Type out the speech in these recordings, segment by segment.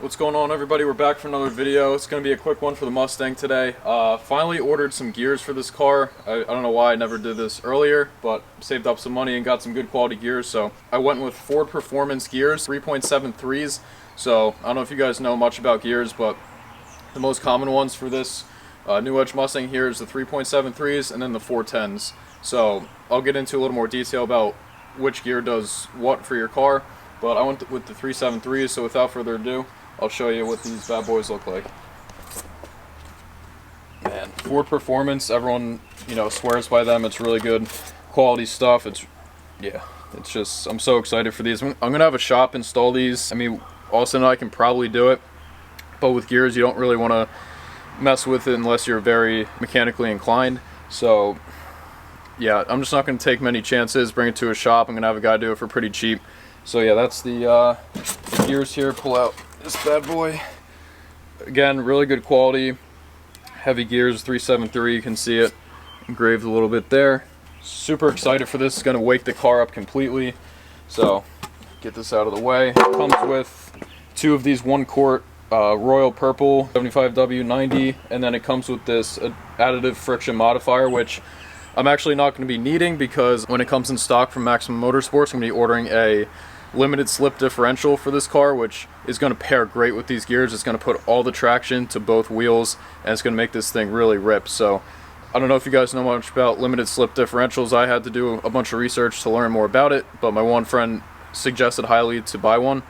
What's going on, everybody? We're back for another video. It's going to be a quick one for the Mustang today. Finally ordered some gears for this car. I don't know why I never did this earlier, but saved up some money and got some good quality gears. So I went with Ford Performance gears, 3.73s. So I don't know if you guys know much about gears, but the most common ones for this new Edge Mustang here is the 3.73s and then the 410s. So I'll get into a little more detail about which gear does what for your car, but I went with the 3.73s. So without further ado, I'll show you what these bad boys look like. Man, Ford Performance, everyone, swears by them. It's really good quality stuff. It's just, I'm so excited for these. I'm gonna have a shop install these. I mean, Austin and I can probably do it, but with gears, you don't really want to mess with it unless you're very mechanically inclined. So yeah, I'm just not going to take many chances, bring it to a shop. I'm going to have a guy do it for pretty cheap. So yeah, that's the gears here. Pull out this bad boy. Again, really good quality. Heavy gears, 373, you can see it engraved a little bit there. Super excited for this. It's going to wake the car up completely. So get this out of the way. Comes with two of these 1-quart Royal Purple 75W90, and then it comes with this additive friction modifier, which I'm actually not going to be needing because when it comes in stock from Maximum Motorsports, I'm going to be ordering a limited slip differential for this car, which is going to pair great with these gears. It's going to put all the traction to both wheels, and it's going to make this thing really rip. So I don't know if you guys know much about limited slip differentials. I had to do a bunch of research to learn more about it, but my one friend suggested highly to buy one,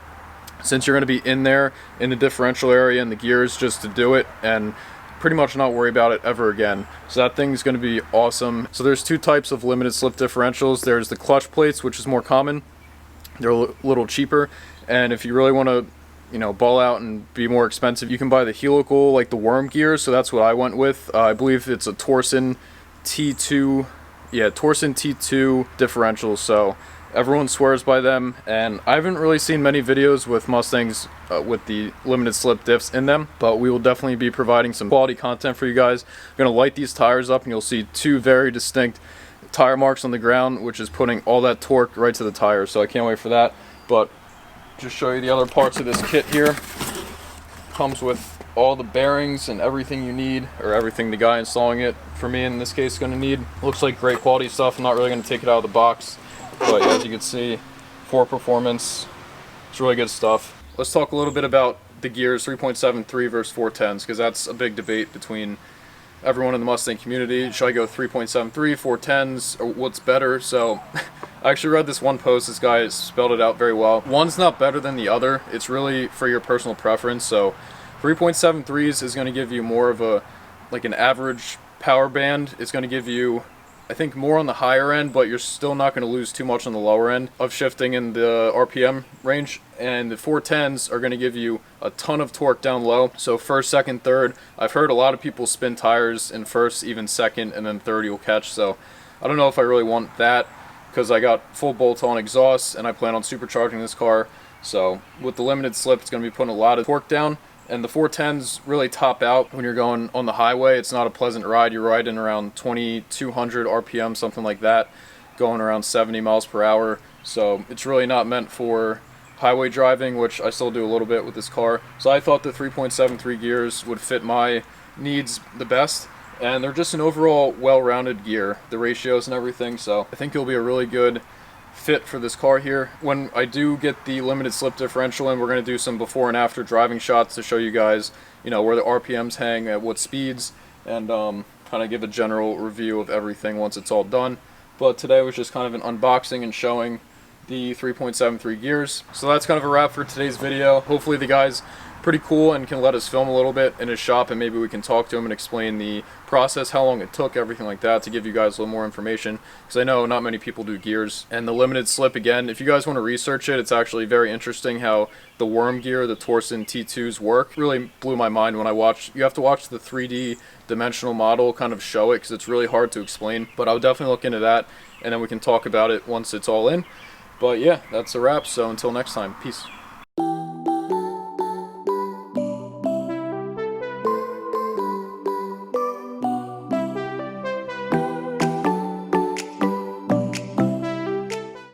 since you're going to be in there in the differential area and the gears just to do it and pretty much not worry about it ever again. So that thing's going to be awesome. So there's two types of limited slip differentials. There's the clutch plates, which is more common. They're a little cheaper, and if you really want to ball out and be more expensive, you can buy the helical, like the worm gears. So that's what I went with. I believe it's a Torsen T2, Torsen T2 differential. So everyone swears by them, and I haven't really seen many videos with Mustangs with the limited slip diffs in them, but we will definitely be providing some quality content for you guys. I'm going to light these tires up and you'll see two very distinct tire marks on the ground, which is putting all that torque right to the tires. So I can't wait for that. But just show you the other parts of this kit here. Comes with all the bearings and everything you need, or everything the guy installing it for me in this case is going to need. Looks like great quality stuff. I'm not really going to take it out of the box, but as you can see, Ford Performance, it's really good stuff. Let's talk a little bit about the gears, 3.73 versus 410s, because that's a big debate between everyone in the Mustang community. Should I go 3.73, 410s, or what's better? So I actually read this one post. This guy spelled it out very well. One's not better than the other. It's really for your personal preference. So 3.73s is going to give you more of an average power band. It's going to give you, I think, more on the higher end, but you're still not going to lose too much on the lower end of shifting in the RPM range. And the 410s are going to give you a ton of torque down low. So first, second, third. I've heard a lot of people spin tires in first, even second, and then third you'll catch. So I don't know if I really want that, because I got full bolt-on exhaust and I plan on supercharging this car. So with the limited slip, it's going to be putting a lot of torque down. And the 410s really top out when you're going on the highway. It's not a pleasant ride. You're riding around 2,200 RPM, something like that, going around 70 miles per hour. So it's really not meant for highway driving, which I still do a little bit with this car. So I thought the 3.73 gears would fit my needs the best. And they're just an overall well-rounded gear, the ratios and everything. So I think it'll be a really good fit for this car here. When I do get the limited slip differential in, we're going to do some before and after driving shots to show you guys, where the RPMs hang, at what speeds, and kind of give a general review of everything once it's all done. But today was just kind of an unboxing and showing the 3.73 gears. So that's kind of a wrap for today's video. Hopefully the guy's pretty cool and can let us film a little bit in his shop, and maybe we can talk to him and explain the process, how long it took, everything like that, to give you guys a little more information, because I know not many people do gears. And the limited slip, again, if you guys want to research it, it's actually very interesting how the worm gear, the Torsen T2s work. Really blew my mind when I watched. You have to watch the 3D dimensional model kind of show it, because it's really hard to explain. But I'll definitely look into that, and then we can talk about it once it's all in. But yeah, that's a wrap. So until next time, peace.